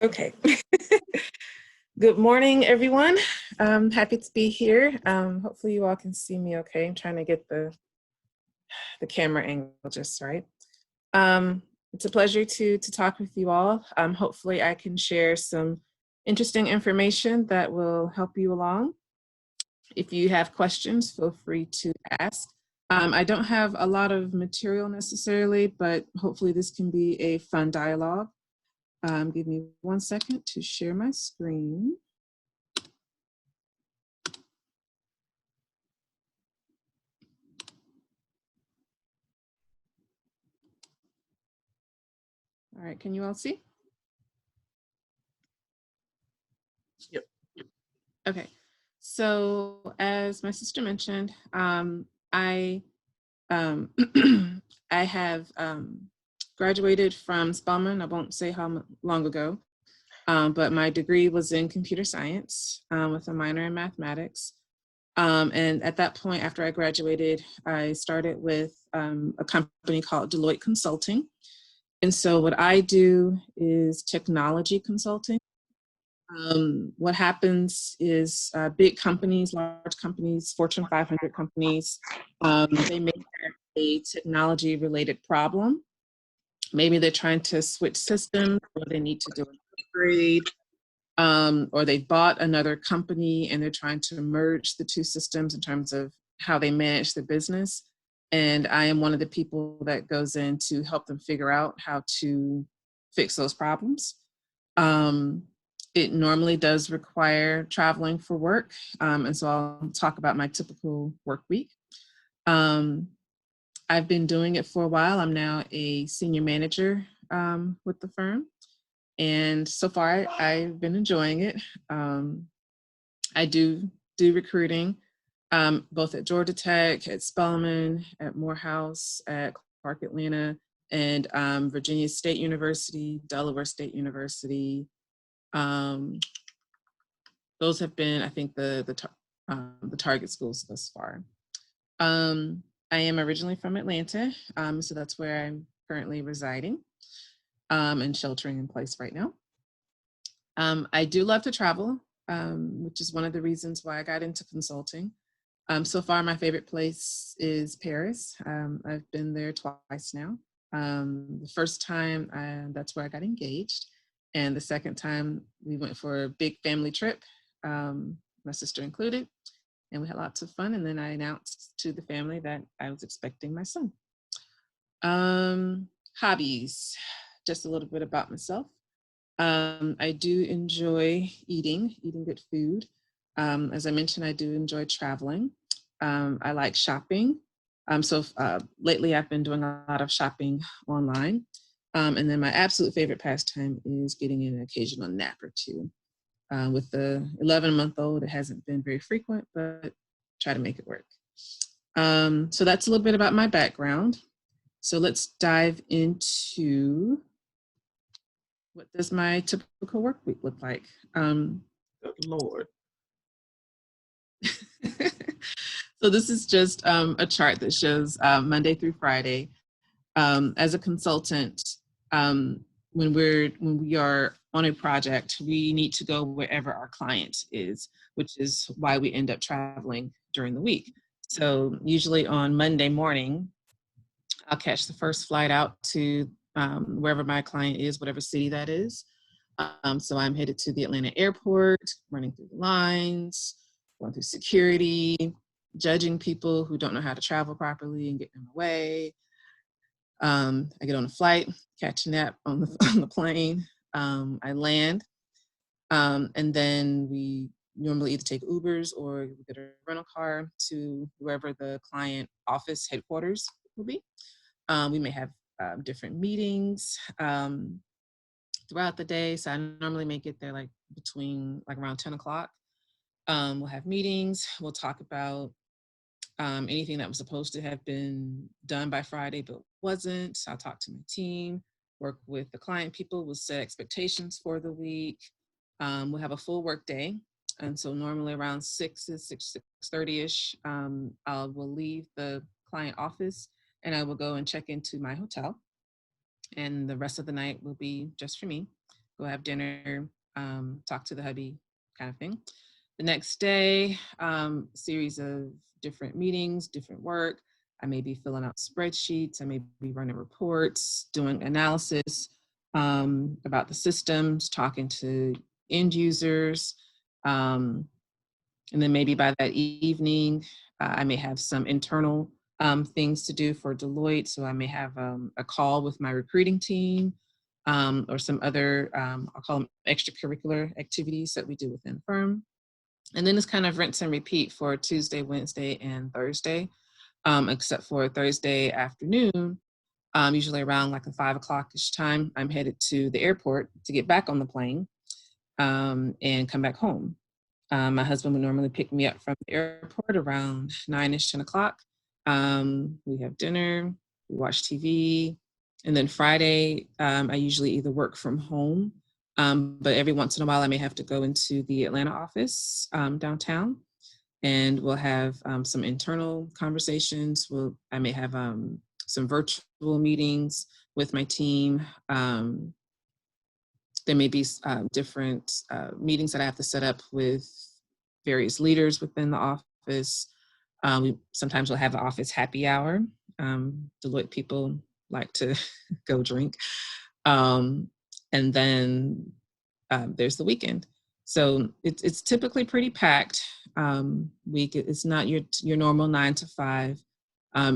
Okay. Good morning, everyone. Happy to be here. Hopefully you all can see me okay. I'm trying to get the camera angle just right. It's a pleasure to talk with you all. Hopefully I can share some interesting information that will help you along. If you have questions, feel free to ask. I don't have a lot of material necessarily, but hopefully this can be a fun dialogue. Give me 1 second to share my screen. All right, can you all see? Yep. Okay, so as my sister mentioned, I um, I have graduated from Spelman. I won't say how long ago, but my degree was in computer science with a minor in mathematics. And at that point, after I graduated, I started with a company called Deloitte Consulting. And so what I do is technology consulting. What happens is big companies, large companies, Fortune 500 companies, they may have a technology related problem. Maybe they're trying to switch systems or they need to do an upgrade, or they bought another company and they're trying to merge the two systems in terms of how they manage the business. And I am one of the people that goes in to help them figure out how to fix those problems. Um, it normally does require traveling for work. And so I'll talk about my typical work week. Um, I've been doing it for a while. I'm now a senior manager with the firm. And so far, I've been enjoying it. I do recruiting, both at Georgia Tech, at Spelman, at Morehouse, at Clark Atlanta, and Virginia State University, Delaware State University. Those have been, I think, the target schools thus far. I am originally from Atlanta, so that's where I'm currently residing and sheltering in place right now. I do love to travel, which is one of the reasons why I got into consulting. So far, my favorite place is Paris. I've been there twice now. The first time, that's where I got engaged. And the second time, we went for a big family trip, my sister included, and we had lots of fun. And then I announced to the family that I was expecting my son. Hobbies, just a little bit about myself. I do enjoy eating good food. As I mentioned, I do enjoy traveling. I like shopping. So lately I've been doing a lot of shopping online. And then my absolute favorite pastime is getting an occasional nap or two. With the 11-month-old, it hasn't been very frequent, but try to make it work. So that's a little bit about my background. So let's dive into what does my typical work week look like? Lord. So this is just a chart that shows Monday through Friday. As a consultant, when we are on a project, we need to go wherever our client is, which is why we end up traveling during the week. So usually on Monday morning, I'll catch the first flight out to wherever my client is, whatever city that is. So I'm headed to the Atlanta airport, running through the lines, going through security, judging people who don't know how to travel properly and getting in the way. I get on a flight, catch a nap on the plane. I land, and then we normally either take Ubers or we get a rental car to wherever the client office headquarters will be. We may have different meetings throughout the day. So I normally may get there like between like around 10 o'clock. We'll have meetings. We'll talk about anything that was supposed to have been done by Friday, but wasn't. I'll talk to my team, work with the client people. We'll set expectations for the week. We'll have a full work day. And so normally around 6:30ish, I will leave the client office and I will go and check into my hotel. And the rest of the night will be just for me. go have dinner, talk to the hubby, kind of thing. The next day, series of different meetings, different work. I may be filling out spreadsheets. I may be running reports, doing analysis about the systems, talking to end users. Um, and then maybe by that evening, I may have some internal things to do for Deloitte. So I may have a call with my recruiting team or some other, I'll call them extracurricular activities that we do within the firm. And then it's kind of rinse and repeat for Tuesday, Wednesday, and Thursday, except for Thursday afternoon, usually around like a 5 o'clock-ish time, I'm headed to the airport to get back on the plane and come back home. My husband would normally pick me up from the airport around 9-ish, 10 o'clock. We have dinner, we watch TV. And then Friday, I usually either work from home, but every once in a while I may have to go into the Atlanta office downtown, and we'll have some internal conversations. I may have some virtual meetings with my team. There may be different meetings that I have to set up with various leaders within the office. We sometimes will have an office happy hour. Deloitte people like to go drink. And then there's the weekend. So it's typically pretty packed. Week it's not your normal 9 to 5.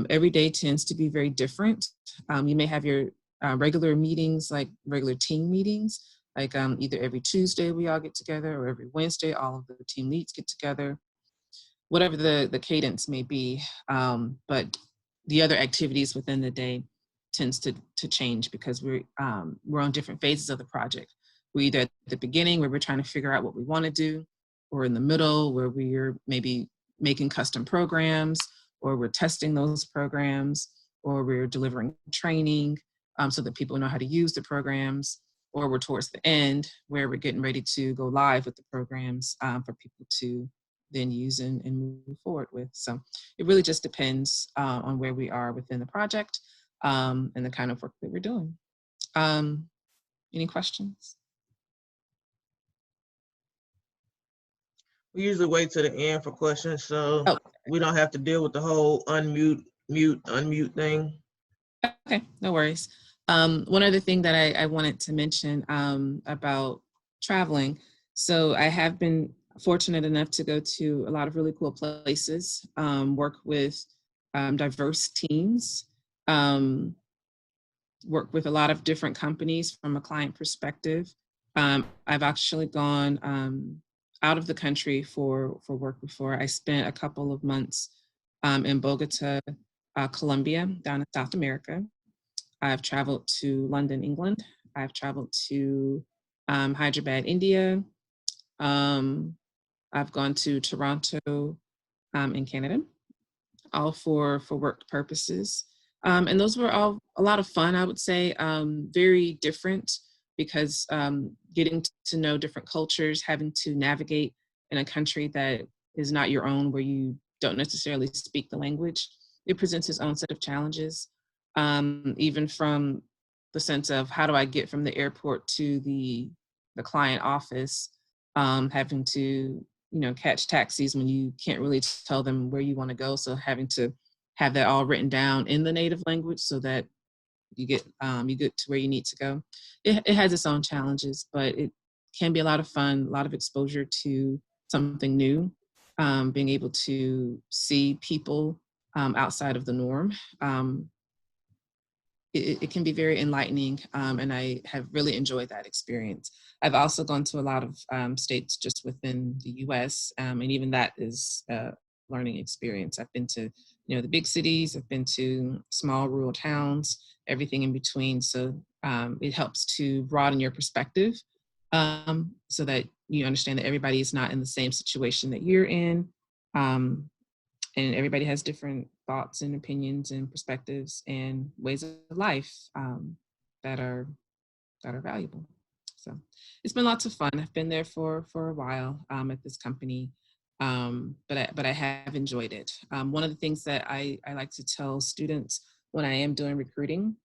Every day tends to be very different. You may have your regular meetings, like regular team meetings, like either every Tuesday we all get together, or every Wednesday all of the team leads get together, whatever the cadence may be. But the other activities within the day tends to change because we're on different phases of the project. We're either at the beginning where we're trying to figure out what we want to do, or in the middle where we're maybe making custom programs, or we're testing those programs, or we're delivering training so that people know how to use the programs, or we're towards the end where we're getting ready to go live with the programs for people to then use and move forward with. So it really just depends on where we are within the project and the kind of work that we're doing. Any questions? We usually wait to the end for questions, so Oh, we don't have to deal with the whole unmute thing. okay, no worries. One other thing that I wanted to mention about traveling. So I have been fortunate enough to go to a lot of really cool places, work with diverse teams, work with a lot of different companies from a client perspective. I've actually gone out of the country for work before. I spent a couple of months in Bogota, Colombia, down in South America. I've traveled to London, England. I've traveled to Hyderabad, India. I've gone to Toronto in Canada, all for work purposes. And those were all a lot of fun, I would say, very different because getting to know different cultures, having to navigate in a country that is not your own, where you don't necessarily speak the language, it presents its own set of challenges, even from the sense of how do I get from the airport to the client office, having to catch taxis when you can't really tell them where you want to go. So having to have that all written down in the native language so that you get to where you need to go. It has its own challenges, but it can be a lot of fun, a lot of exposure to something new, being able to see people outside of the norm. It can be very enlightening, and I have really enjoyed that experience. I've also gone to a lot of states just within the U.S., and even that is a learning experience. I've been to the big cities, I've been to small rural towns, everything in between. So it helps to broaden your perspective so that you understand that everybody is not in the same situation that you're in. And everybody has different thoughts and opinions and perspectives and ways of life that are valuable. So it's been lots of fun. I've been there for a while at this company, but I have enjoyed it. One of the things that I like to tell students when I am doing recruiting,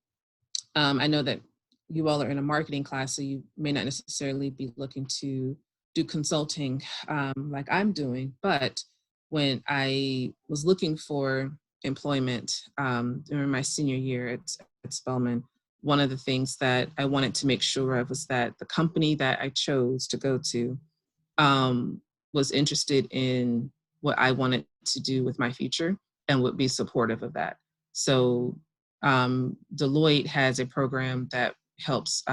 I know that you all are in a marketing class, so you may not necessarily be looking to do consulting like I'm doing. But when I was looking for employment during my senior year at Spelman, one of the things that I wanted to make sure of was that the company that I chose to go to um, was interested in what I wanted to do with my future and would be supportive of that. So Deloitte has a program that helps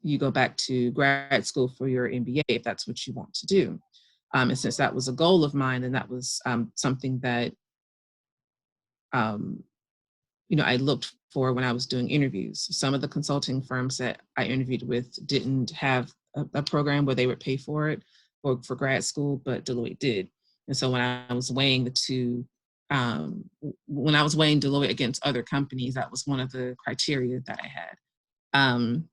you go back to grad school for your MBA if that's what you want to do. And since that was a goal of mine, and that was something that um, I looked for when I was doing interviews. Some of the consulting firms that I interviewed with didn't have a program where they would pay for it for grad school, but Deloitte did. And so when I was weighing the two, when I was weighing Deloitte against other companies, that was one of the criteria that I had.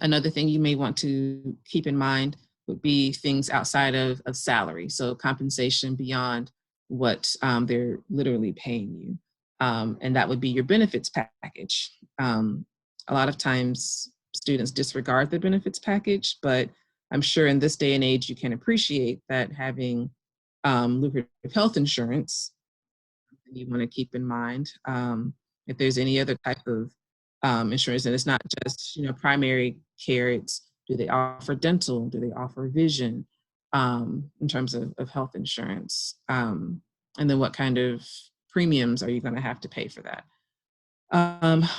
Another thing you may want to keep in mind would be things outside of salary. So compensation beyond what they're literally paying you. And that would be your benefits package. A lot of times students disregard the benefits package, but I'm sure in this day and age, you can appreciate that having lucrative health insurance, you want to keep in mind. If there's any other type of insurance, and it's not just primary care, it's do they offer dental, do they offer vision in terms of health insurance, and then what kind of premiums are you going to have to pay for that.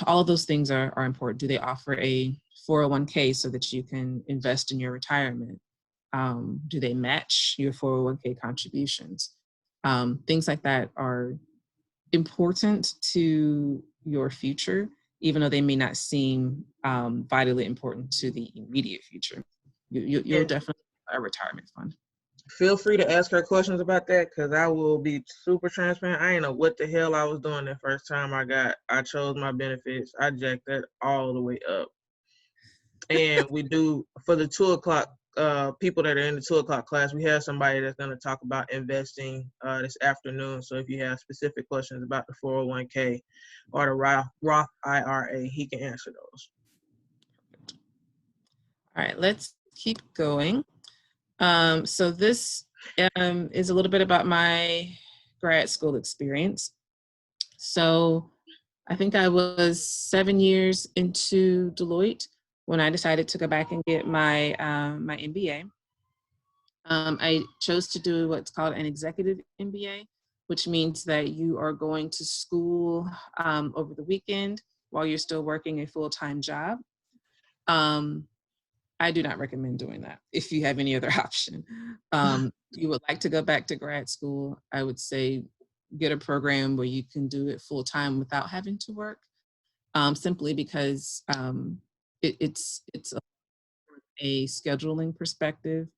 All of those things are important. Do they offer a 401k so that you can invest in your retirement? Do they match your 401k contributions? Things like that are important to your future, even though they may not seem vitally important to the immediate future. You'll And definitely have a retirement fund. feel free to ask her questions about that, because I will be super transparent. I didn't know what the hell I was doing the first time I chose my benefits. I jacked that all the way up. And we do, for the 2 o'clock people that are in the 2 o'clock class, we have somebody that's going to talk about investing this afternoon. So if you have specific questions about the 401k or the Roth IRA, he can answer those. All right, let's keep going. So this is a little bit about my grad school experience. So I think I was 7 years into Deloitte when I decided to go back and get my my MBA. I chose to do what's called an executive MBA, which means that you are going to school over the weekend while you're still working a full-time job. Um, I do not recommend doing that if you have any other option. You would like to go back to grad school, I would say get a program where you can do it full-time without having to work, simply because it's a scheduling perspective,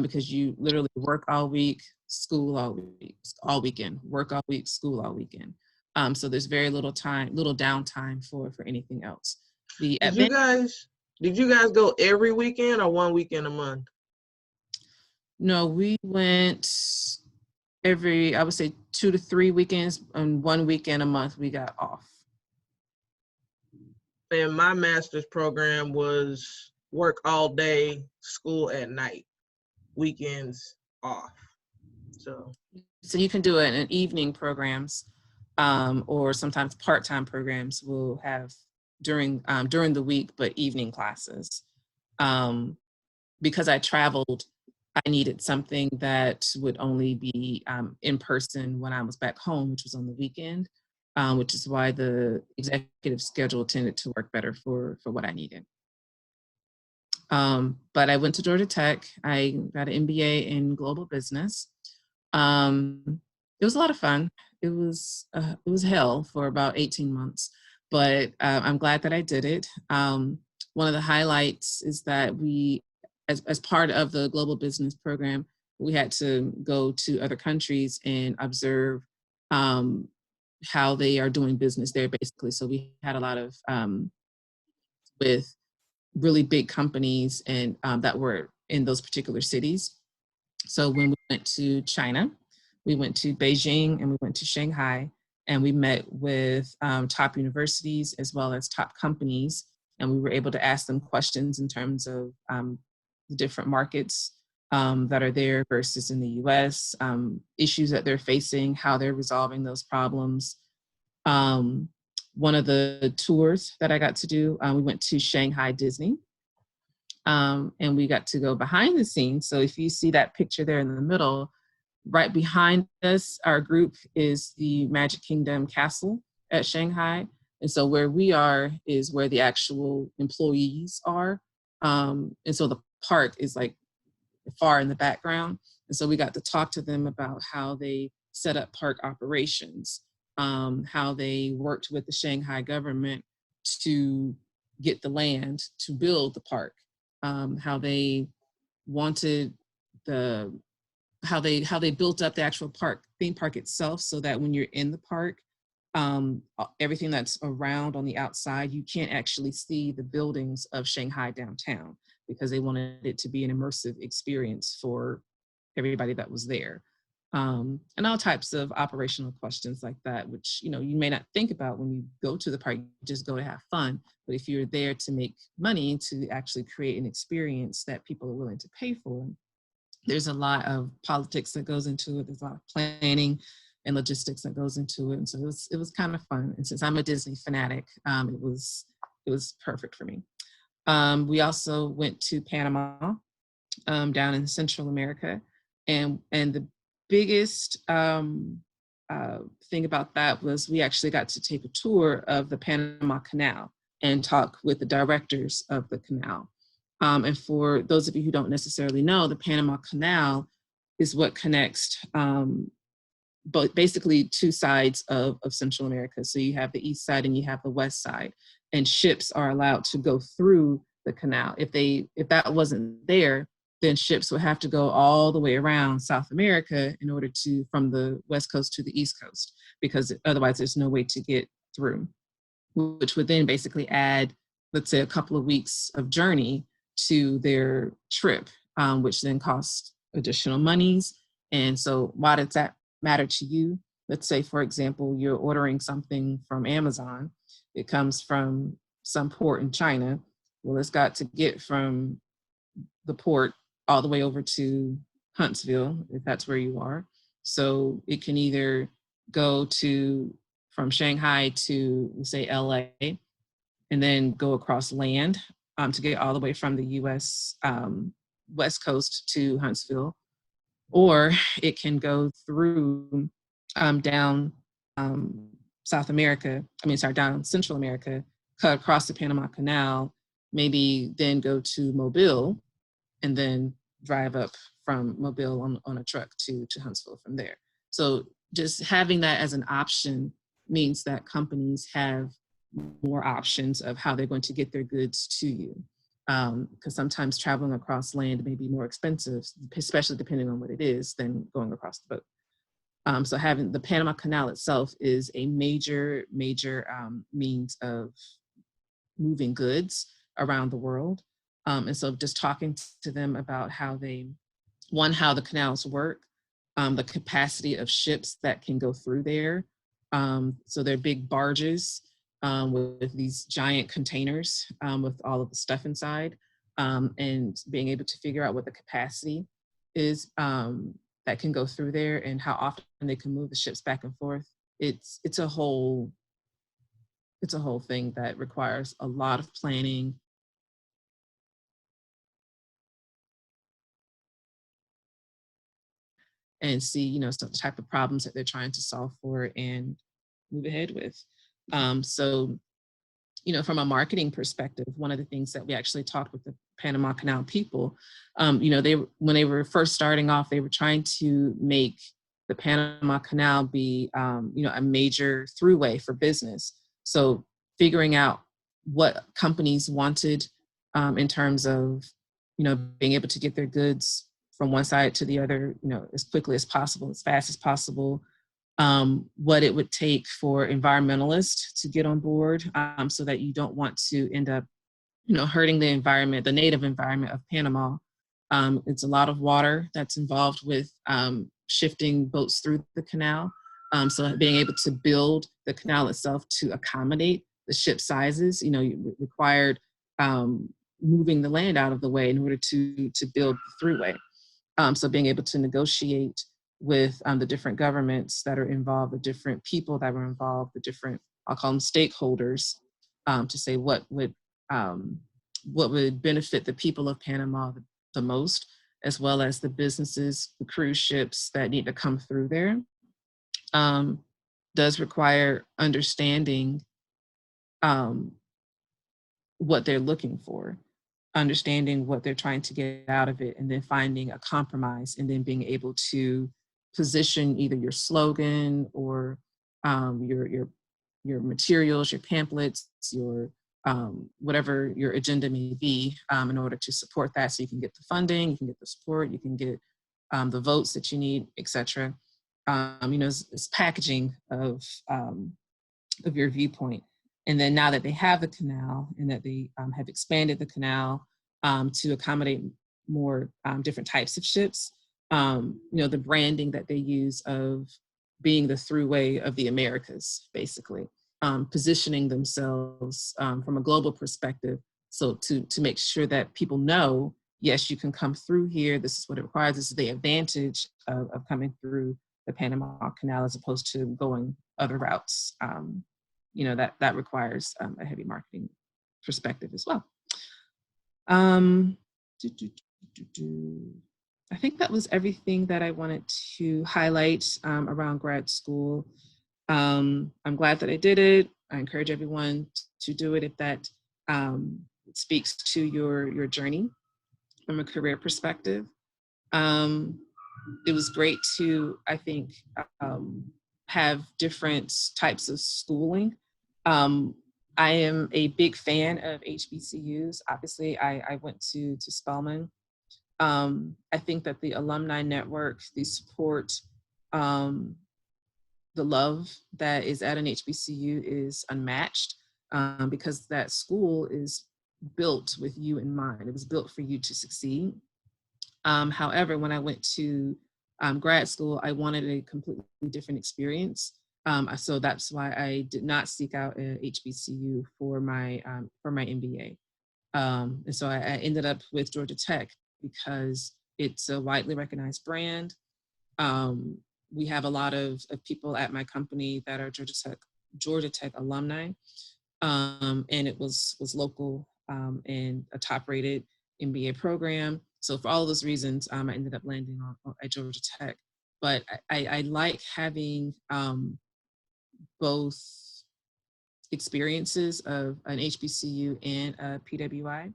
because you literally work all week, school all week, all weekend, work all week, school all weekend. So there's very little time, little downtime for anything else. The Did you advantage, guys did you guys go every weekend or one weekend a month? no, we went every, I would say 2 to 3 weekends, and 1 weekend a month we got off. And my master's program was work all day, school at night, weekends off. So you can do it in evening programs, or sometimes part-time programs will have during the week, but evening classes. Because I traveled, I needed something that would only be in person when I was back home, which was on the weekend, which is why the executive schedule tended to work better for what I needed. But I went to Georgia Tech. I got an MBA in global business. It was a lot of fun. It was hell for about 18 months, but I'm glad that I did it. One of the highlights is that we, as part of the global business program, we had to go to other countries and observe how they are doing business there, basically. So we had a lot of with really big companies and that were in those particular cities. So when we went to China, we went to Beijing and we went to Shanghai, and we met with top universities as well as top companies and we were able to ask them questions in terms of the different markets that are there versus in the US, issues that they're facing, how they're resolving those problems. One of the tours that I got to do, we went to Shanghai Disney, and we got to go behind the scenes. So if you see that picture there in the middle, right behind us, our group is the Magic Kingdom Castle at Shanghai. And so where we are is where the actual employees are. And so the park is like far in the background. And so we got to talk to them about how they set up park operations, how they worked with the Shanghai government to get the land to build the park, how they wanted the how they built up the actual theme park itself, so that when you're in the park, everything that's around on the outside, you can't actually see the buildings of Shanghai downtown, because they wanted it to be an immersive experience for everybody that was there. And all types of operational questions like that, which, you may not think about when you go to the park. You just go to have fun. But if you're there to make money, to actually create an experience that people are willing to pay for, there's a lot of politics that goes into it. There's a lot of planning and logistics that goes into it. And so it was kind of fun. And since I'm a Disney fanatic, it was perfect for me. We also went to Panama, down in Central America. And the biggest thing about that was we actually got to take a tour of the Panama Canal and talk with the directors of the canal. And for those of you who don't necessarily know, the Panama Canal is what connects but basically two sides of Central America. So you have the east side and you have the west side, and ships are allowed to go through the canal. If that wasn't there, then ships would have to go all the way around South America in order to, from the west coast to the east coast, because otherwise there's no way to get through, which would then basically add, let's say, a couple of weeks of journey to their trip, which then costs additional monies. And so why does that matter to you? Let's say, for example, you're ordering something from Amazon. It comes from some port in China. Well, it's got to get from the port all the way over to Huntsville, if that's where you are. So it can either go from Shanghai to, let's say, LA, and then go across land to get all the way from the US West Coast to Huntsville. Or it can go through down down Central America, cut across the Panama Canal, maybe then go to Mobile, and then drive up from Mobile on a truck to Huntsville from there. So just having that as an option means that companies have more options of how they're going to get their goods to you. Because sometimes traveling across land may be more expensive, especially depending on what it is, than going across the boat. So having the Panama Canal itself is a major means of moving goods around the world. And so just talking to them about how the canals work, the capacity of ships that can go through there. So they're big barges with these giant containers with all of the stuff inside, and being able to figure out what the capacity is that can go through there, and how often they can move the ships back and forth. It's a whole thing that requires a lot of planning. And see, some type of problems that they're trying to solve for and move ahead with. So, from a marketing perspective, one of the things that we actually talked with the Panama Canal people, when they were first starting off, they were trying to make the Panama Canal be, a major throughway for business. So figuring out what companies wanted in terms of, being able to get their goods from one side to the other, as quickly as possible, as fast as possible, what it would take for environmentalists to get on board, so that you don't want to end up, hurting the environment, the native environment of Panama. It's a lot of water that's involved with shifting boats through the canal. So being able to build the canal itself to accommodate the ship sizes, required moving the land out of the way in order to build the throughway. So being able to negotiate with the different governments that are involved, the different people that were involved, the different, I'll call them stakeholders, to say what would benefit the people of Panama the most, as well as the businesses, the cruise ships that need to come through there, does require understanding what they're looking for, understanding what they're trying to get out of it, and then finding a compromise, and then being able to position either your slogan or your materials, your pamphlets, your whatever your agenda may be, in order to support that, so you can get the funding, you can get the support, you can get the votes that you need, etc. It's packaging of your viewpoint. And then now that they have the canal, and that they have expanded the canal to accommodate more different types of ships, the branding that they use of being the throughway of the Americas, basically, positioning themselves from a global perspective. So to make sure that people know, yes, you can come through here. This is what it requires. This is the advantage of coming through the Panama Canal as opposed to going other routes. That requires a heavy marketing perspective as well. I think that was everything that I wanted to highlight around grad school. I'm glad that I did it. I encourage everyone to do it if that speaks to your journey from a career perspective. It was great to, I think, have different types of schooling. I am a big fan of HBCUs. Obviously, I went to Spelman. I think that the alumni network, the support, the love that is at an HBCU is unmatched, because that school is built with you in mind. It was built for you to succeed. However, when I went to grad school, I wanted a completely different experience. So that's why I did not seek out a HBCU for my MBA. And so I ended up with Georgia Tech because it's a widely recognized brand. We have a lot of people at my company that are Georgia Tech alumni, and it was local, and a top-rated MBA program. So for all those reasons, I ended up landing at Georgia Tech. But I like having both experiences of an HBCU and a PWI.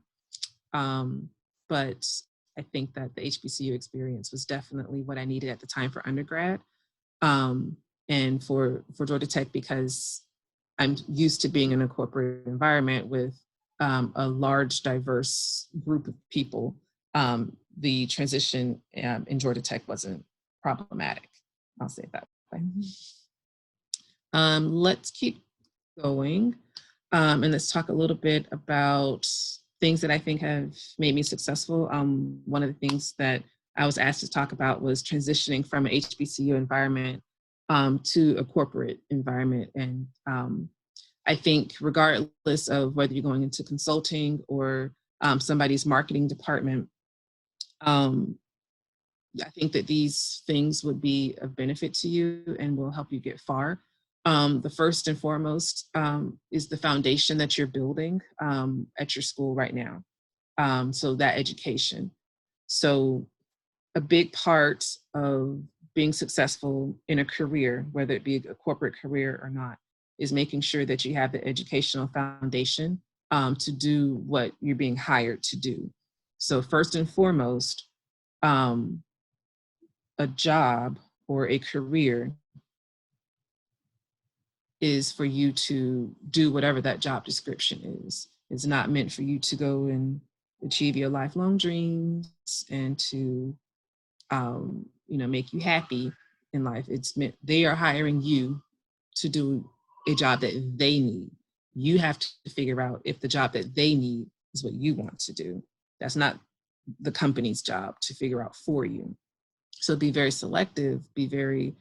But I think that the HBCU experience was definitely what I needed at the time for undergrad, and for Georgia Tech, because I'm used to being in a corporate environment with a large, diverse group of people. The transition in Georgia Tech wasn't problematic. I'll say it that way. Let's keep going, and let's talk a little bit about things that I think have made me successful. One of the things that I was asked to talk about was transitioning from an HBCU environment to a corporate environment. And I think regardless of whether you're going into consulting or somebody's marketing department, I think that these things would be of benefit to you and will help you get far. The first and foremost is the foundation that you're building at your school right now. So that education. So a big part of being successful in a career, whether it be a corporate career or not, is making sure that you have the educational foundation to do what you're being hired to do. So first and foremost, a job or a career is for you to do whatever that job description is. It's not meant for you to go and achieve your lifelong dreams and to make you happy in life. It's meant, they are hiring you to do a job that they need. You have to figure out if the job that they need is what you want to do. That's not the company's job to figure out for you. So be very selective, be very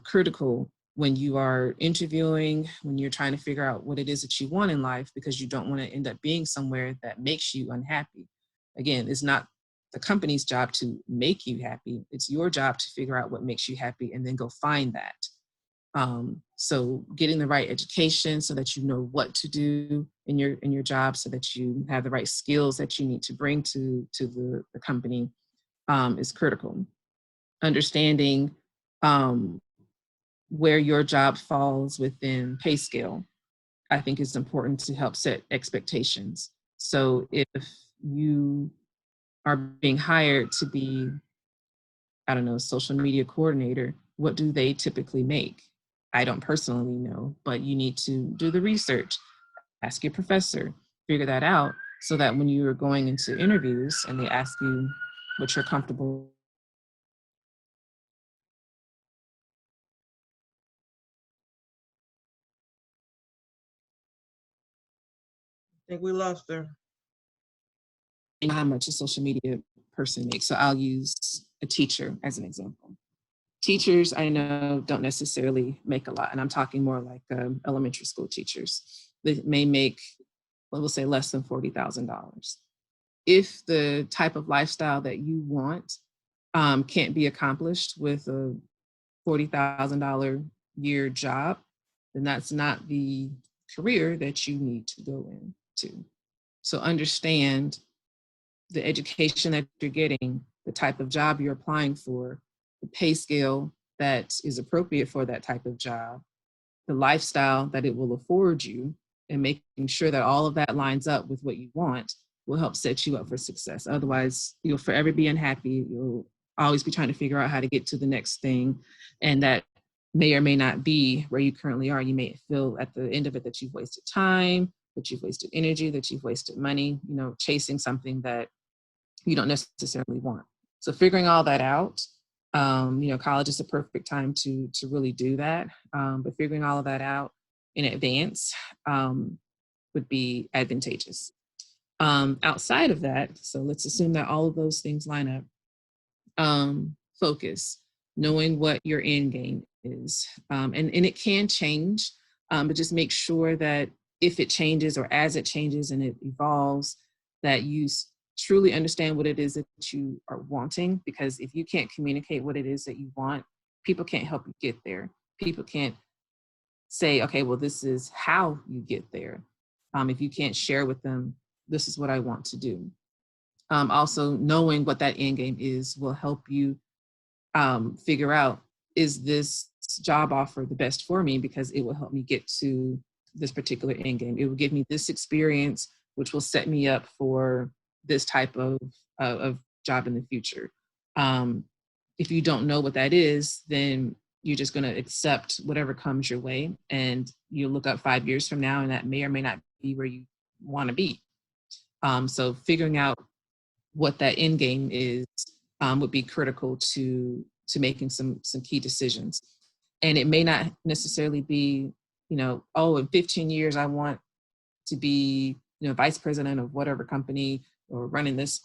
critical when you are interviewing, when you're trying to figure out what it is that you want in life, because you don't want to end up being somewhere that makes you unhappy. Again, it's not the company's job to make you happy. It's your job to figure out what makes you happy and then go find that. So getting the right education so that you know what to do in your job, so that you have the right skills that you need to bring to the company, is critical. Understanding where your job falls within pay scale, I think is important to help set expectations. So if you are being hired to be, I don't know, social media coordinator, what do they typically make? I don't personally know, but you need to do the research, ask your professor, figure that out, so that when you are going into interviews and they ask you what you're comfortable. I think we lost her. How much a social media person makes. So I'll use a teacher as an example. Teachers I know don't necessarily make a lot, and I'm talking more like elementary school teachers. They may make, well, we'll say less than $40,000. If the type of lifestyle that you want can't be accomplished with a $40,000 year job, then that's not the career that you need to go into. So understand the education that you're getting, the type of job you're applying for, the pay scale that is appropriate for that type of job, the lifestyle that it will afford you, and making sure that all of that lines up with what you want will help set you up for success. Otherwise, you'll forever be unhappy. You'll always be trying to figure out how to get to the next thing. And that may or may not be where you currently are. You may feel at the end of it that you've wasted time, that you've wasted energy, that you've wasted money, chasing something that you don't necessarily want. So figuring all that out, college is a perfect time to really do that. But figuring all of that out in advance would be advantageous. Outside of that, so let's assume that all of those things line up. Focus, knowing what your end game is. And it can change, but just make sure that if it changes or as it changes and it evolves, that you truly understand what it is that you are wanting. Because if you can't communicate what it is that you want, people can't help you get there. People can't say, okay, well, this is how you get there. If you can't share with them, this is what I want to do. Also, knowing what that end game is will help you figure out, is this job offer the best for me? Because it will help me get to this particular end game. It will give me this experience, which will set me up for this type of job in the future. If you don't know what that is, then you're just going to accept whatever comes your way, and you look up 5 years from now, and that may or may not be where you want to be. So figuring out what that end game is would be critical to making some key decisions. And it may not necessarily be, oh, in 15 years I want to be, vice president of whatever company, or running this,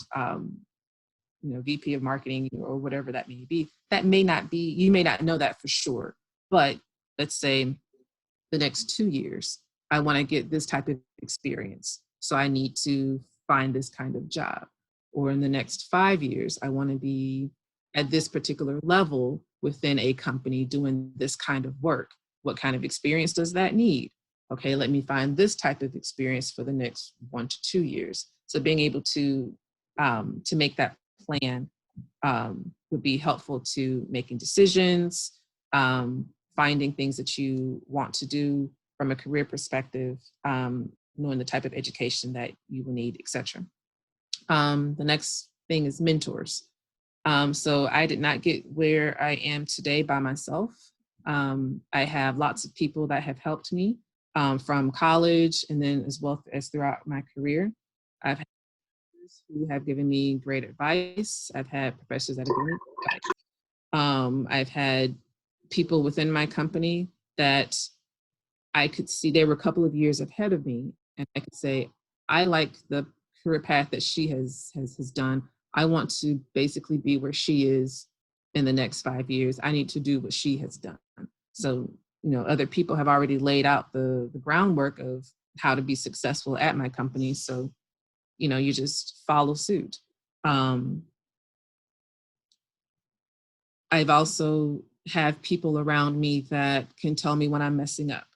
VP of marketing, or whatever that may be. That may not be, you may not know that for sure. But let's say the next 2 years, I want to get this type of experience. So I need to find this kind of job. Or in the next 5 years, I want to be at this particular level within a company doing this kind of work. What kind of experience does that need? Okay, let me find this type of experience for the next 1 to 2 years. So being able to make that plan would be helpful to making decisions, finding things that you want to do from a career perspective, knowing the type of education that you will need, etc. The next thing is mentors. So I did not get where I am today by myself. I have lots of people that have helped me from college, and then as well as throughout my career. I've had professors who have given me great advice. I've had professors that have given me advice. I've had people within my company that I could see they were a couple of years ahead of me, and I could say, I like the career path that she has done. I want to basically be where she is in the next 5 years. I need to do what she has done. So other people have already laid out the groundwork of how to be successful at my company. So, you just follow suit. I've also have people around me that can tell me when I'm messing up.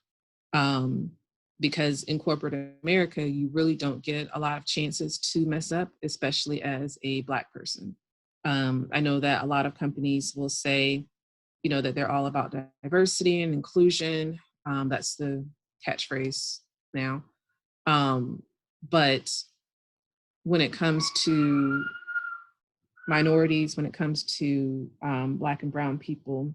Um, because in corporate America, you really don't get a lot of chances to mess up, especially as a Black person. I know that a lot of companies will say, that they're all about diversity and inclusion. That's the catchphrase now. But when it comes to minorities, when it comes to Black and brown people,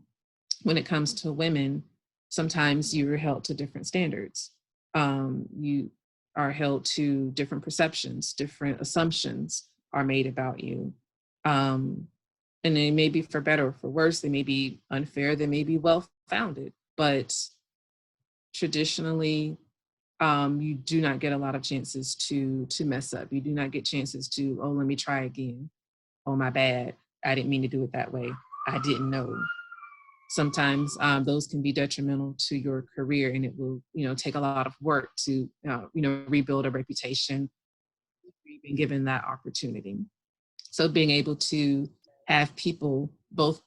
when it comes to women, sometimes you're held to different standards. You are held to different perceptions, different assumptions are made about you. And they may be for better or for worse, they may be unfair, they may be well-founded, but traditionally, you do not get a lot of chances to mess up. You do not get chances to, oh, let me try again. Oh, my bad. I didn't mean to do it that way. I didn't know. Sometimes those can be detrimental to your career, and it will, take a lot of work to, rebuild a reputation. You've been given that opportunity. So being able to have people, both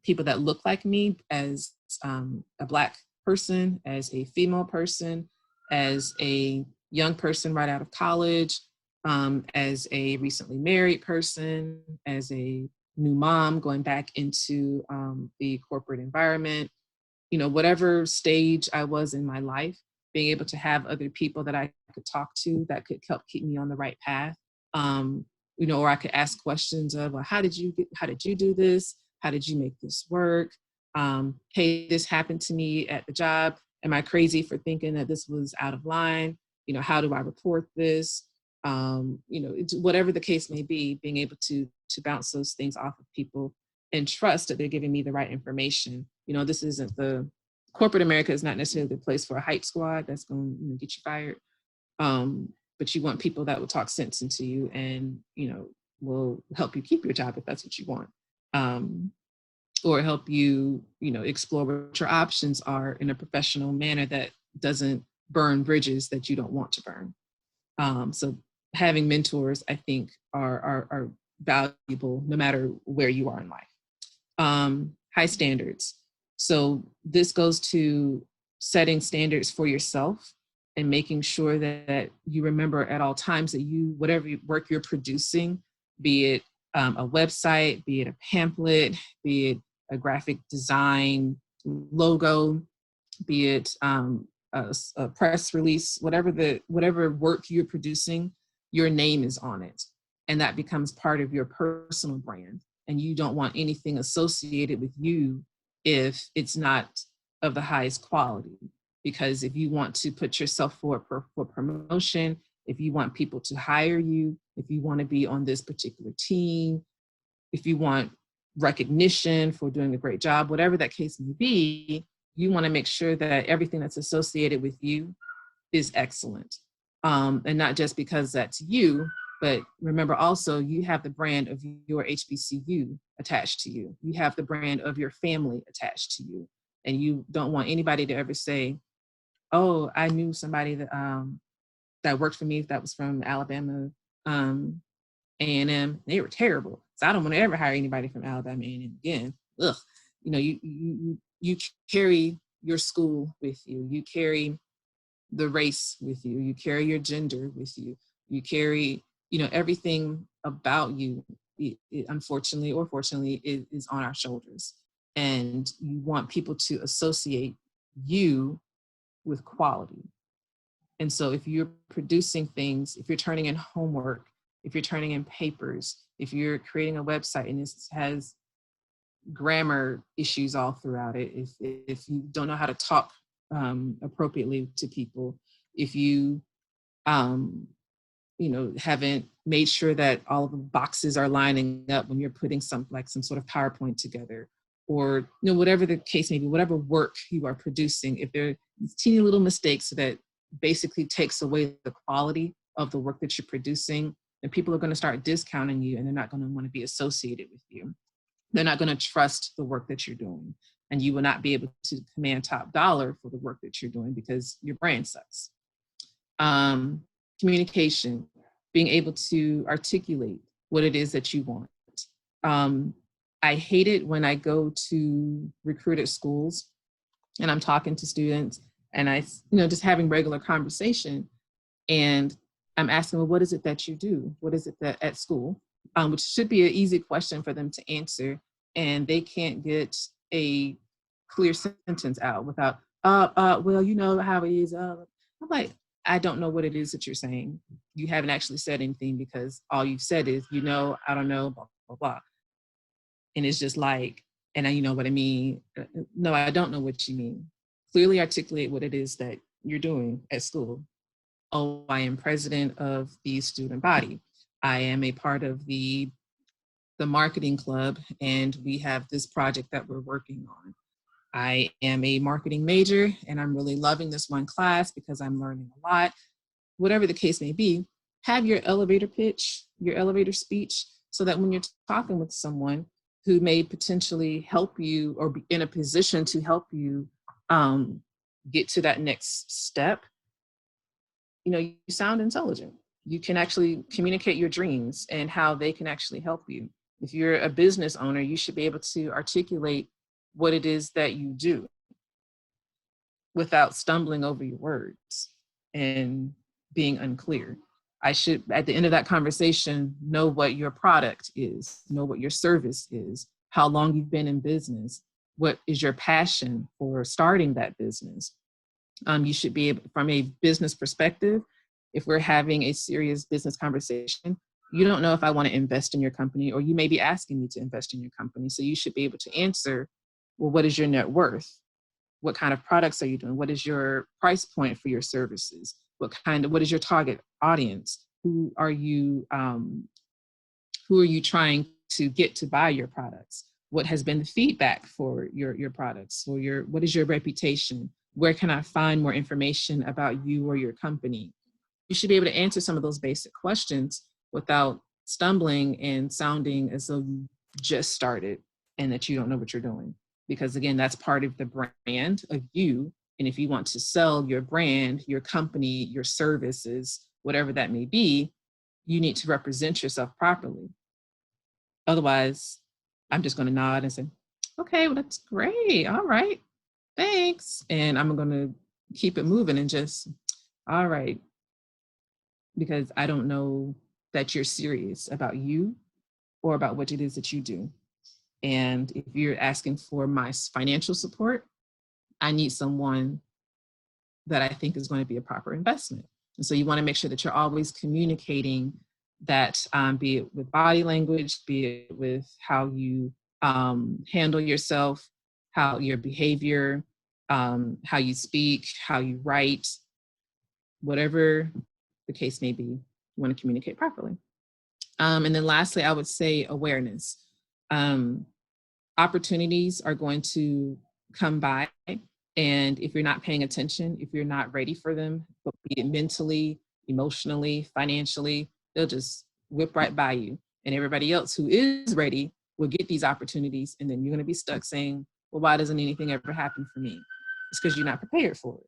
people that look like me as a Black person, as a female person, as a young person right out of college, as a recently married person, as a new mom going back into the corporate environment, whatever stage I was in my life, being able to have other people that I could talk to that could help keep me on the right path. Or I could ask questions of, well, how did you do this? How did you make this work? Hey, this happened to me at the job. Am I crazy for thinking that this was out of line? How do I report this? Whatever the case may be, being able to bounce those things off of people and trust that they're giving me the right information. This isn't corporate America is not necessarily the place for a hype squad that's going to get you fired. But you want people that will talk sense into you and, will help you keep your job if that's what you want. Or help you, explore what your options are in a professional manner that doesn't burn bridges that you don't want to burn. So having mentors, I think, are valuable no matter where you are in life. High standards. So this goes to setting standards for yourself and making sure that you remember at all times that whatever work you're producing, be it a website, be it a pamphlet, be it a graphic design logo, be it a press release, whatever work you're producing, your name is on it. And that becomes part of your personal brand. And you don't want anything associated with you if it's not of the highest quality. Because if you want to put yourself forward for promotion, if you want people to hire you, if you want to be on this particular team, if you want recognition for doing a great job, whatever that case may be, you want to make sure that everything that's associated with you is excellent. And not just because that's you, but remember also you have the brand of your HBCU attached to you. You have the brand of your family attached to you. And you don't want anybody to ever say, oh, I knew somebody that worked for me that was from Alabama, A&M. They were terrible. So I don't want to ever hire anybody from Alabama A&M again. Ugh. You carry your school with you. You carry the race with you. You carry your gender with you. You carry, everything about you, unfortunately or fortunately, is on our shoulders. And you want people to associate you with quality. And so if you're producing things, if you're turning in homework, if you're turning in papers, if you're creating a website and this has grammar issues all throughout it, if you don't know how to talk appropriately to people, if you haven't made sure that all of the boxes are lining up when you're putting some sort of PowerPoint together, or whatever the case may be, whatever work you are producing, if there are these teeny little mistakes that basically takes away the quality of the work that you're producing, then people are going to start discounting you and they're not going to want to be associated with you. They're not going to trust the work that you're doing. and you will not be able to command top dollar for the work that you're doing because your brand sucks. Communication, being able to articulate what it is that you want. I hate it when I go to recruited schools and I'm talking to students and just having regular conversation, and I'm asking, well, what is it that you do? What is it that at school? Which should be an easy question for them to answer. And they can't get a clear sentence out without, well, you know how it is. I'm like, I don't know what it is that you're saying. You haven't actually said anything, because all you've said is, I don't know, blah, blah, blah. And it's just like, and you know what I mean? No, I don't know what you mean. Clearly articulate what it is that you're doing at school. Oh, I am president of the student body. I am a part of the marketing club, and we have this project that we're working on. I am a marketing major, and I'm really loving this one class because I'm learning a lot. Whatever the case may be, have your elevator pitch, your elevator speech, so that when you're talking with someone who may potentially help you or be in a position to help you get to that next step, you sound intelligent. You can actually communicate your dreams and how they can actually help you. If you're a business owner, you should be able to articulate what it is that you do without stumbling over your words and being unclear. I should, at the end of that conversation, know what your product is, know what your service is, how long you've been in business, what is your passion for starting that business. You should be able, from a business perspective, if we're having a serious business conversation, you don't know if I want to invest in your company, or you may be asking me to invest in your company. So you should be able to answer, well, what is your net worth? What kind of products are you doing? What is your price point for your services? What is your target audience? Who are you trying to get to buy your products? What has been the feedback for your products? Or what is your reputation? Where can I find more information about you or your company? You should be able to answer some of those basic questions without stumbling and sounding as though you just started and that you don't know what you're doing. Because again, that's part of the brand of you. And if you want to sell your brand, your company, your services, whatever that may be, you need to represent yourself properly. Otherwise, I'm just going to nod and say, okay, well, that's great. All right, thanks. And I'm going to keep it moving and just, all right, because I don't know that you're serious about you or about what it is that you do. And if you're asking for my financial support, I need someone that I think is going to be a proper investment. And so you want to make sure that you're always communicating that, be it with body language, be it with how you handle yourself, how your behavior, how you speak, how you write, whatever the case may be, you want to communicate properly. And then lastly, I would say awareness. Opportunities are going to come by, and if you're not paying attention, if you're not ready for them, be it mentally, emotionally, financially, they'll just whip right by you. And everybody else who is ready will get these opportunities, and then you're going to be stuck saying, well, why doesn't anything ever happen for me? It's because you're not prepared for it.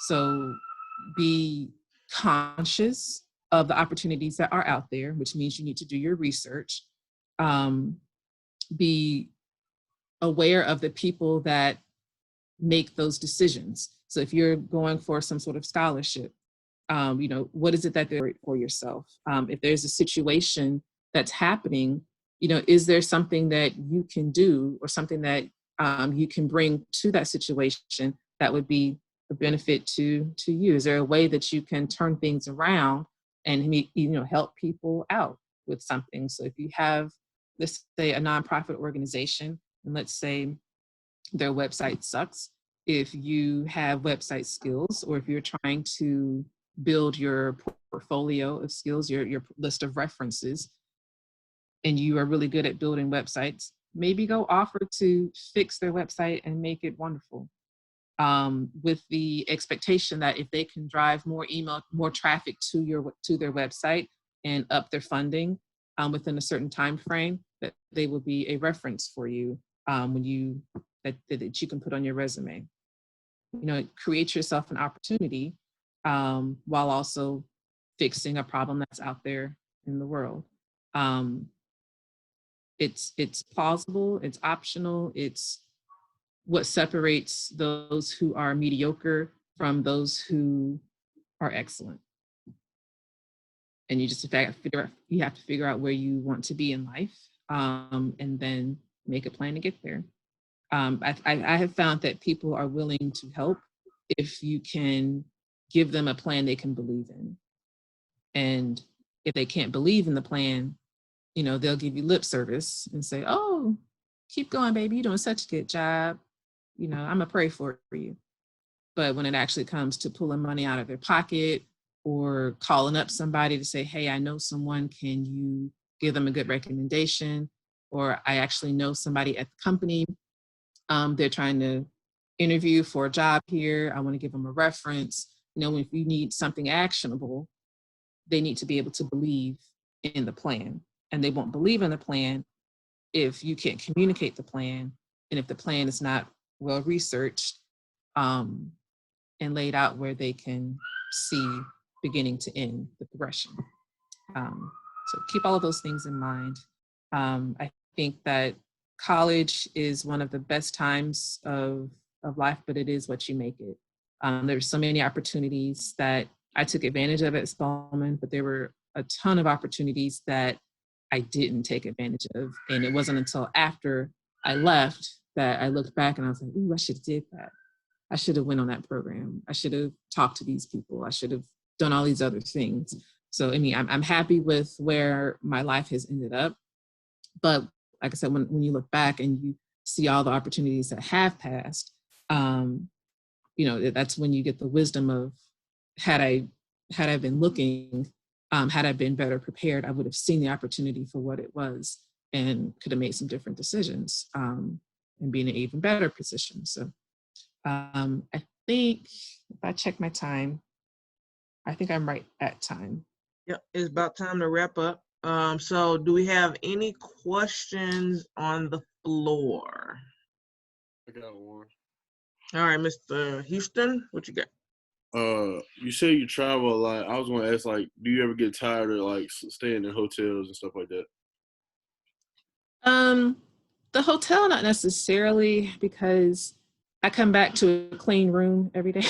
So be conscious of the opportunities that are out there, which means you need to do your research. Be aware of the people that make those decisions. So if you're going for some sort of scholarship, what is it that they're for yourself? If there's a situation that's happening, is there something that you can do or something that you can bring to that situation that would be a benefit to you? Is there a way that you can turn things around and help people out with something? So if you have, let's say, a nonprofit organization, and let's say their website sucks, if you have website skills, or if you're trying to build your portfolio of skills, your list of references, and you are really good at building websites, maybe go offer to fix their website and make it wonderful. With the expectation that if they can drive more traffic to their website and up their funding within a certain time frame, that they will be a reference for you when you that you can put on your resume. Create yourself an opportunity while also fixing a problem that's out there in the world. It's plausible, it's optional, it's what separates those who are mediocre from those who are excellent. And you just you have to figure out where you want to be in life, and then make a plan to get there. I have found that people are willing to help if you can give them a plan they can believe in. And if they can't believe in the plan, they'll give you lip service and say, "Oh, keep going, baby. You're doing such a good job. I'm gonna pray for you." But when it actually comes to pulling money out of their pocket or calling up somebody to say, "Hey, I know someone, can you give them a good recommendation?" Or I actually know somebody at the company. They're trying to interview for a job here. I want to give them a reference. If you need something actionable, they need to be able to believe in the plan. And they won't believe in the plan if you can't communicate the plan, and if the plan is not well researched and laid out where they can see beginning to end the progression. So keep all of those things in mind. I think that college is one of the best times of life, but it is what you make it. There's so many opportunities that I took advantage of at Spelman, but there were a ton of opportunities that I didn't take advantage of. And it wasn't until after I left that I looked back and I was like, "Ooh, I should have did that. I should have went on that program. I should have talked to these people. I should have done all these other things." So, I'm happy with where my life has ended up. But like I said, when you look back and you see all the opportunities that have passed, that's when you get the wisdom of, had I been looking, had I been better prepared, I would have seen the opportunity for what it was and could have made some different decisions, and be in an even better position. So I think if I check my time, I think I'm right at time. Yep, it's about time to wrap up. So do we have any questions on the floor? I got one. All right, Mr. Houston, what you got? You say you travel a lot. I was going to ask, like, do you ever get tired of like staying in hotels and stuff like that? The hotel, not necessarily, because I come back to a clean room every day.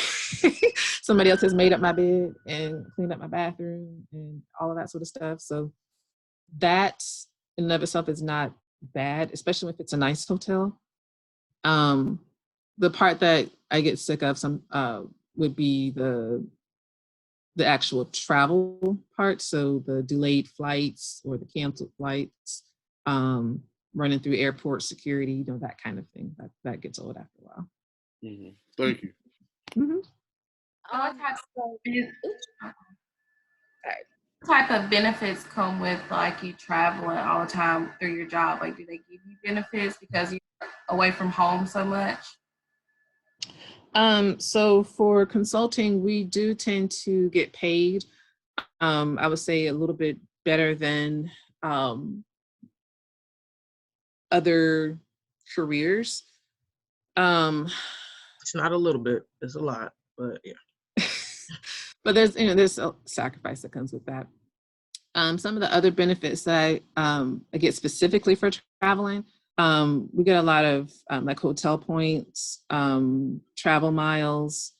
Somebody else has made up my bed and cleaned up my bathroom and all of that sort of stuff. So that in and of itself is not bad, especially if it's a nice hotel. The part that I get sick of would be the actual travel part. So the delayed flights or the canceled flights, running through airport security, that kind of thing. That gets old after a while. Mm-hmm. Thank you. Mm-hmm. What type of benefits come with like you traveling all the time through your job? Like, do they give you benefits because you're away from home so much? So for consulting, we do tend to get paid, I would say a little bit better than other careers. It's not a little bit, it's a lot, but yeah. But there's a sacrifice that comes with that. Some of the other benefits that I get specifically for traveling, we get a lot of like hotel points, travel miles,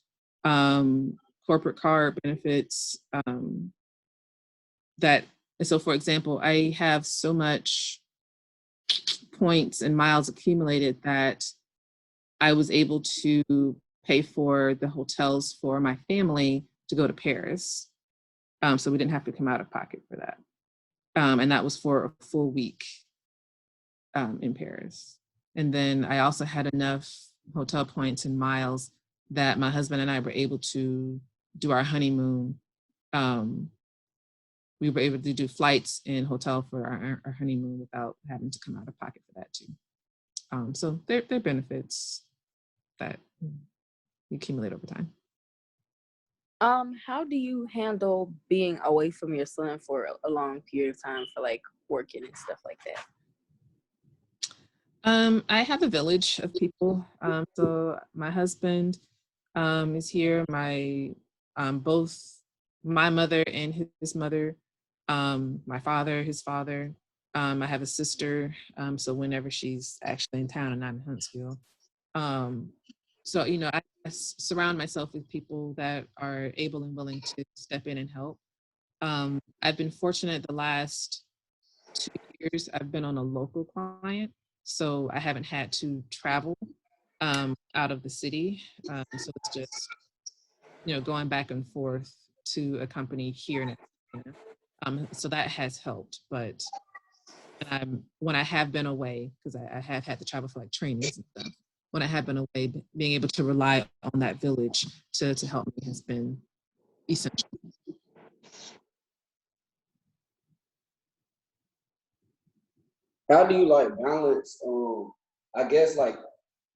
corporate card benefits. And so, for example, I have so much points and miles accumulated that I was able to pay for the hotels for my family to go to Paris. So we didn't have to come out of pocket for that. And that was for a full week in Paris. And then I also had enough hotel points and miles that my husband and I were able to do our honeymoon. We were able to do flights and hotel for our honeymoon without having to come out of pocket for that too. So they're benefits that you accumulate over time. How do you handle being away from your son for a long period of time for like working and stuff like that? I have a village of people. So my husband is here. My both my mother and his mother, my father, his father. I have a sister. So whenever she's actually in town and not in Huntsville. Um, so I surround myself with people that are able and willing to step in and help. I've been fortunate the last 2 years. I've been on a local client, so I haven't had to travel out of the city. So it's just going back and forth to a company here in Atlanta. So that has helped. But when I have been away, because I have had to travel for like trainings and stuff. When I have been away, being able to rely on that village to help me has been essential. How do you like balance? I guess like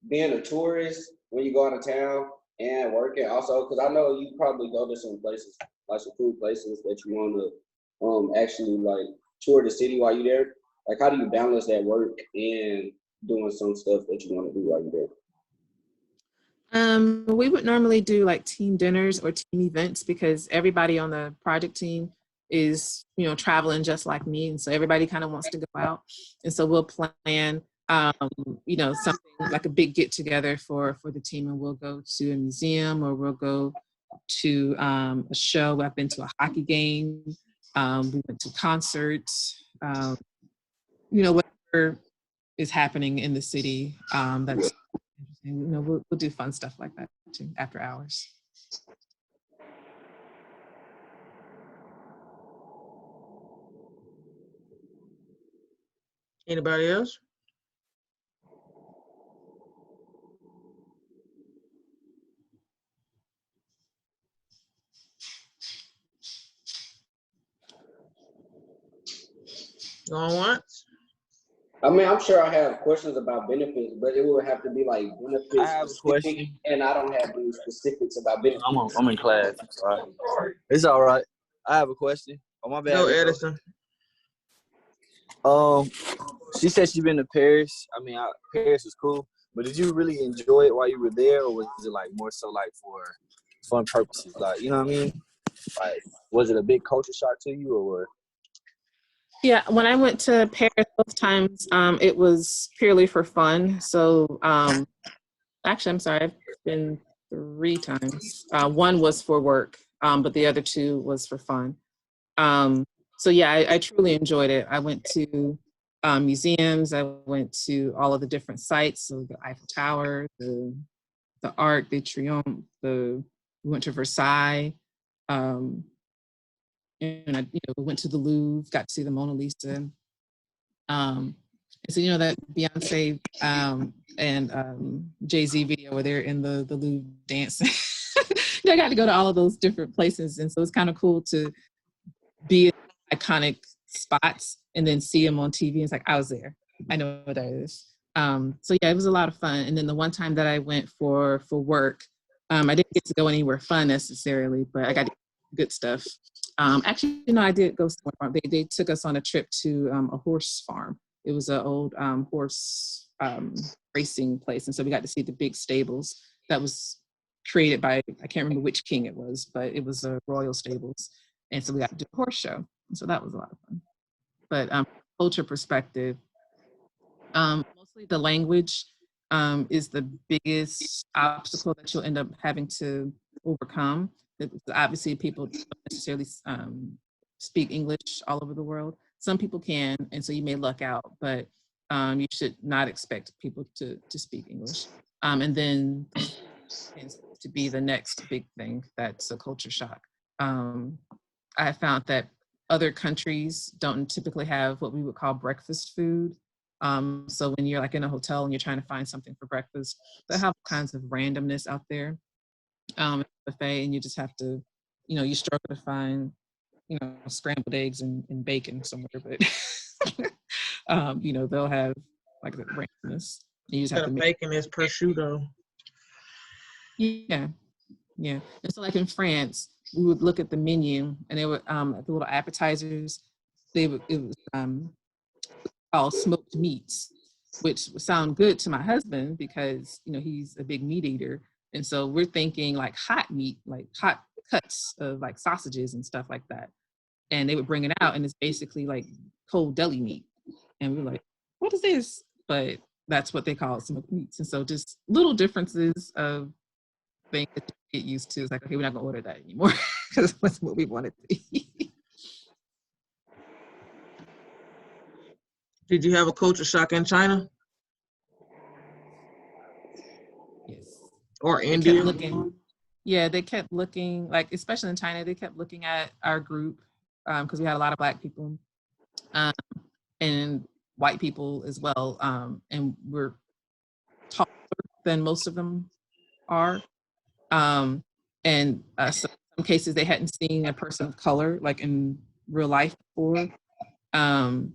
being a tourist when you go out of town and working also, because I know you probably go to some places, like some cool places that you want to actually like tour the city while you're there. Like, how do you balance that work and doing some stuff that you want to do while you're there? We would normally do like team dinners or team events because everybody on the project team is, traveling just like me. And so everybody kind of wants to go out. And so we'll plan, something like a big get together for the team. And we'll go to a museum or we'll go to a show. I've been to a hockey game. We went to concerts, whatever is happening in the city. That's interesting. We'll do fun stuff like that too after hours. Anybody else? Going once? I mean, I'm sure I have questions about benefits, but it would have to be like I benefits have a specific, question. and I don't have any specifics about benefits. I'm in class. It's all right. I have a question. Oh, my bad. Go, Edison. She said she been to Paris. I mean, Paris was cool, but did you really enjoy it while you were there, or was it like more so like for fun purposes? Like, you know what I mean? Like, was it a big culture shock to you, or what? Yeah, when I went to Paris both times, it was purely for fun. So actually, I'm sorry, I've been 3 times. One was for work, but the other 2 was for fun. So yeah, I truly enjoyed it. I went to museums. I went to all of the different sites, so the Eiffel Tower, the Arc de Triomphe. We went to Versailles, and I went to the Louvre, got to see the Mona Lisa. And so that Beyonce and Jay-Z video where they're in the Louvre dancing. I got to go to all of those different places, and so it's kind of cool to be in iconic spots and then see them on TV. It's like, I was there. I know what that is. So yeah, it was a lot of fun. And then the one time that I went for work, I didn't get to go anywhere fun necessarily, but I got good stuff. Actually, I did go somewhere. They took us on a trip to a horse farm. It was an old horse racing place. And so we got to see the big stables that was created by, I can't remember which king it was, but it was a royal stables. And so we got to do a horse show. And so that was a lot of fun. But culture perspective, mostly the language is the biggest obstacle that you'll end up having to overcome. Obviously, people don't necessarily speak English all over the world. Some people can, and so you may luck out, but you should not expect people to speak English. And then tends to be the next big thing that's a culture shock. I have found that other countries don't typically have what we would call breakfast food. So when you're like in a hotel and you're trying to find something for breakfast, they have all kinds of randomness out there. Buffet, and you just have to, you struggle to find, scrambled eggs and bacon somewhere, but they'll have like the randomness. You just have to make bacon is prosciutto. Yeah. And so like in France, we would look at the menu and they would the little appetizers, it was called smoked meats. which would sound good to my husband because, you know, he's a big meat eater. And so we're thinking like hot meat, like hot cuts of like sausages and stuff like that. And they would bring it out and it's basically like cold deli meat. And we're like, what is this? But that's what they call smoked meats. And so just little differences of things that you get used to. It's like, okay, we're not gonna order that anymore because that's what we wanted to eat. Did you have a culture shock in China Yes. or They kept India? looking. Yeah, they kept looking, like, especially in China, they kept looking at our group because we had a lot of Black people um, and white people as well. And we're taller than most of them are. Um, and so in some cases, they hadn't seen a person of color, like in real life before. Um,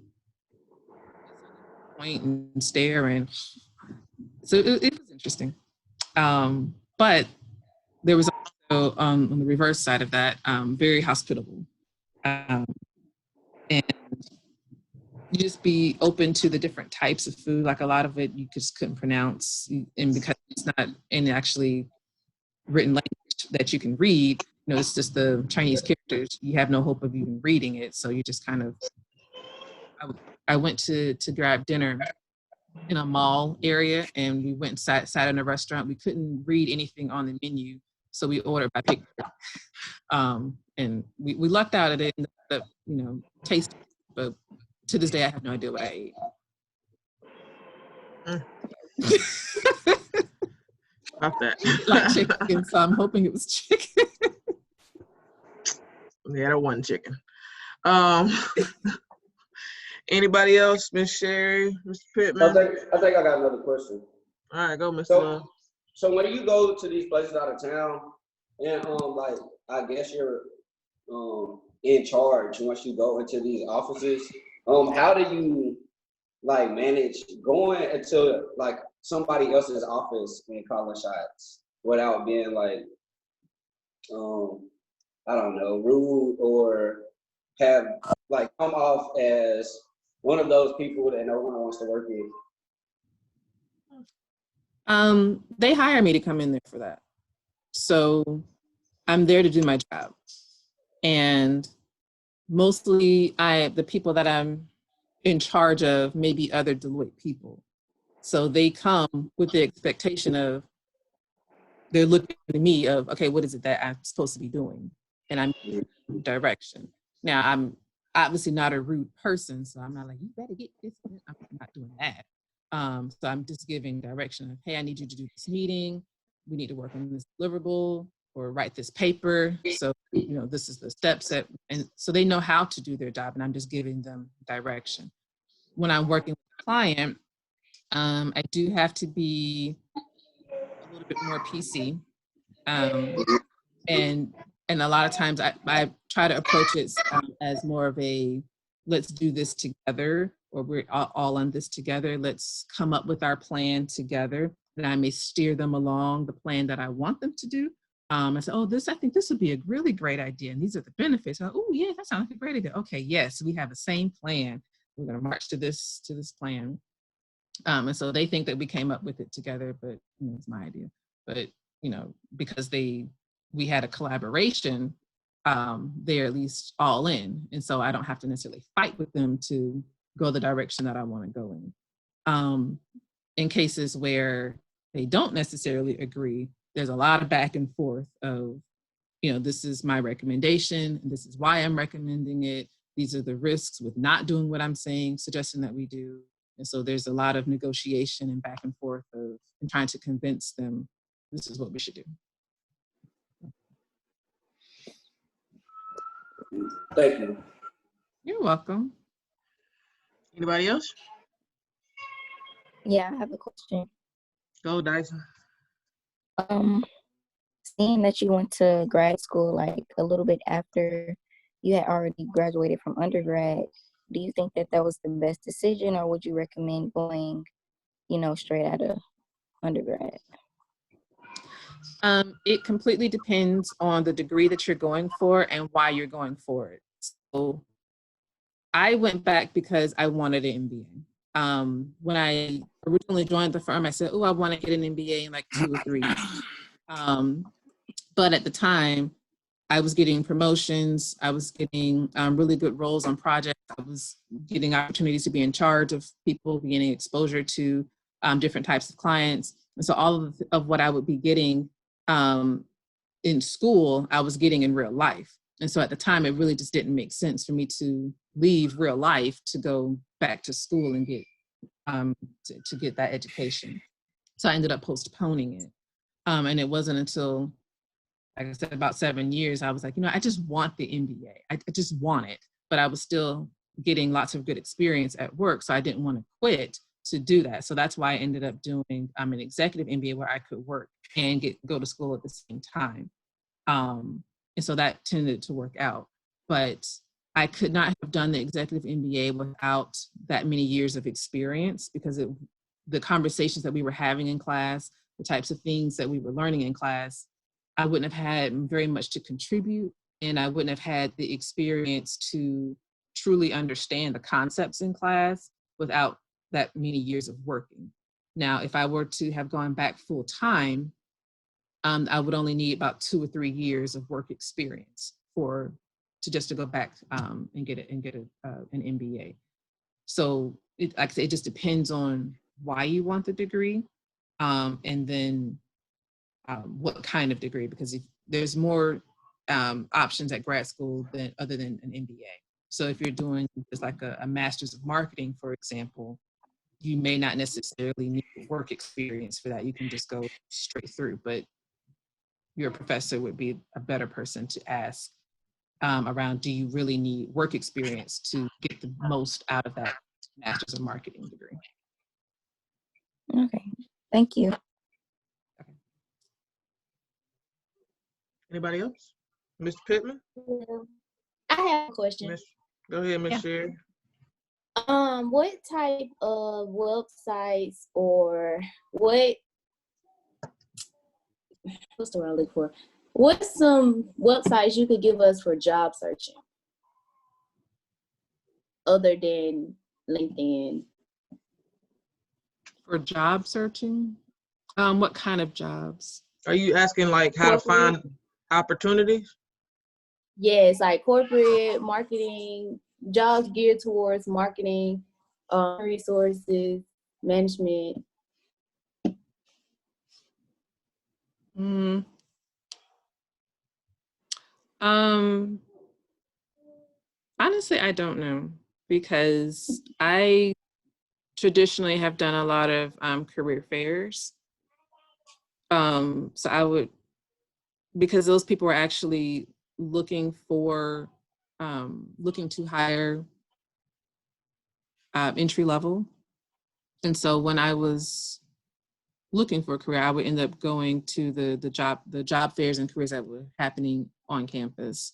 point and stare. And so it was interesting. But there was also on the reverse side of that, very hospitable. And you just be open to the different types of food. Like a lot of it you just couldn't pronounce. And because it's not in actually written language that you can read, you know, it's just the Chinese characters. You have no hope of even reading it. So you just kind of, I went to grab dinner in a mall area and we went and sat in a restaurant. We couldn't read anything on the menu. So we ordered by picture. And we lucked out at it, ended up, you know, tasting, but to this day, I have no idea what I ate. Stop that. Like chicken, so I'm hoping it was chicken. Yeah, that wasn't chicken. Anybody else? Miss Sherry, Mr. Pittman? I think I got another question. All right, go, Mr. Love. So when you go to these places out of town, and like I guess you're in charge once you go into these offices, how do you like manage going into like somebody else's office and calling shots without being like I don't know, rude or have like come off as one of those people that no one wants to work with? They hire me to come in there for that. So I'm there to do my job. And mostly the people that I'm in charge of may be other Deloitte people. So they come with the expectation of, they're looking at me of, okay, what is it that I'm supposed to be doing? And I'm giving them direction. Now, I'm obviously not a rude person, so I'm not like, you better get this. I'm not doing that. So I'm just giving direction of, hey, I need you to do this meeting. We need to work on this deliverable or write this paper. So, you know, this is the steps that, and so they know how to do their job and I'm just giving them direction. When I'm working with a client, I do have to be a little bit more PC. And a lot of times I try to approach it as more of a, let's do this together, or we're all on this together. Let's come up with our plan together. And I may steer them along the plan that I want them to do. I say, oh, I think this would be a really great idea. And these are the benefits. Oh, yeah, that sounds like a great idea. Okay, yes, we have the same plan. We're going to march to this plan. And so they think that we came up with it together, but you know, it's my idea. But you know, because we had a collaboration, they're at least all in, and so I don't have to necessarily fight with them to go the direction that I want to go in. In cases where they don't necessarily agree, there's a lot of back and forth of, you know, this is my recommendation, and this is why I'm recommending it. These are the risks with not doing what I'm saying, suggesting that we do. And so there's a lot of negotiation and back and forth and trying to convince them this is what we should do. Thank you. You're welcome. Anybody else? Yeah, I have a question. Go, Dyson. Seeing that you went to grad school like a little bit after you had already graduated from undergrad, do you think that was the best decision, or would you recommend going, you know, straight out of undergrad? It completely depends on the degree that you're going for and why you're going for it. So I went back because I wanted an MBA. when I originally joined the firm, I said, oh, I want to get an MBA in like 2 or 3 years. But at the time, I was getting promotions. I was getting really good roles on projects. I was getting opportunities to be in charge of people, getting exposure to different types of clients. And so all of what I would be getting in school, I was getting in real life. And so at the time, it really just didn't make sense for me to leave real life to go back to school and get to get that education. So I ended up postponing it. And it wasn't until, like I said, about 7 years, I was like, I just want the MBA. I just want it. But I was still getting lots of good experience at work. So I didn't want to quit to do that. So that's why I ended up doing an executive MBA where I could work and go to school at the same time. And so that tended to work out. But I could not have done the executive MBA without that many years of experience, because the conversations that we were having in class, the types of things that we were learning in class, I wouldn't have had very much to contribute, and I wouldn't have had the experience to truly understand the concepts in class without that many years of working. Now, if I were to have gone back full time, I would only need about 2 or 3 years of work experience to go back and get an MBA. So like I say, it just depends on why you want the degree, and then what kind of degree, because if there's more options at grad school other than an MBA. So if you're doing just like a master's of marketing, for example, you may not necessarily need work experience for that. You can just go straight through, but your professor would be a better person to ask around, do you really need work experience to get the most out of that master's of marketing degree? Okay, thank you. Anybody else? Mr. Pittman? I have a question. Go ahead, Miss Sherry. What type of websites or what's the word I look for? What's some websites you could give us for job searching other than LinkedIn? For job searching? What kind of jobs? Are you asking like how to find opportunities? Yes, like corporate marketing, jobs geared towards marketing, resources, management. Honestly, I don't know, because I traditionally have done a lot of career fairs. So I would, because those people were actually looking to hire entry level. And so when I was looking for a career, I would end up going to the job fairs and careers that were happening on campus.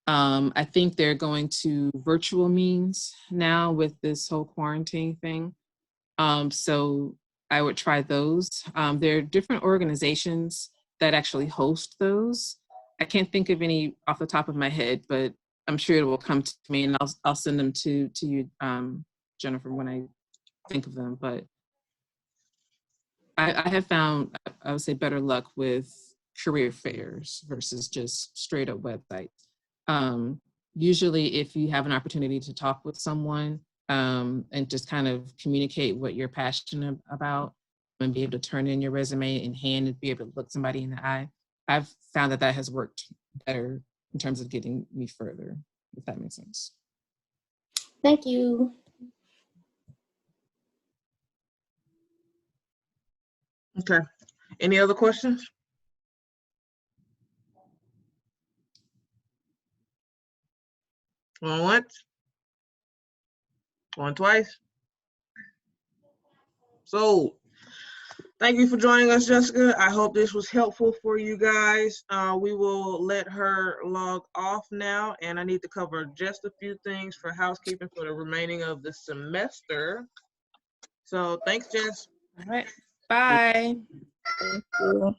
I think they're going to virtual means now with this whole quarantine thing. So I would try those. There are different organizations that actually host those. I can't think of any off the top of my head, but I'm sure it will come to me, and I'll send them to you, Jennifer, when I think of them. But I have found, I would say, better luck with career fairs versus just straight up websites. Usually if you have an opportunity to talk with someone and just kind of communicate what you're passionate about and be able to turn in your resume in hand and be able to look somebody in the eye, I've found that has worked better in terms of getting me further, if that makes sense. Thank you. Okay. Any other questions? Going once? Going twice? So, thank you for joining us, Jessica. I hope this was helpful for you guys. We will let her log off now, and I need to cover just a few things for housekeeping for the remaining of the semester. So, thanks, Jess. All right. Bye. Thank you.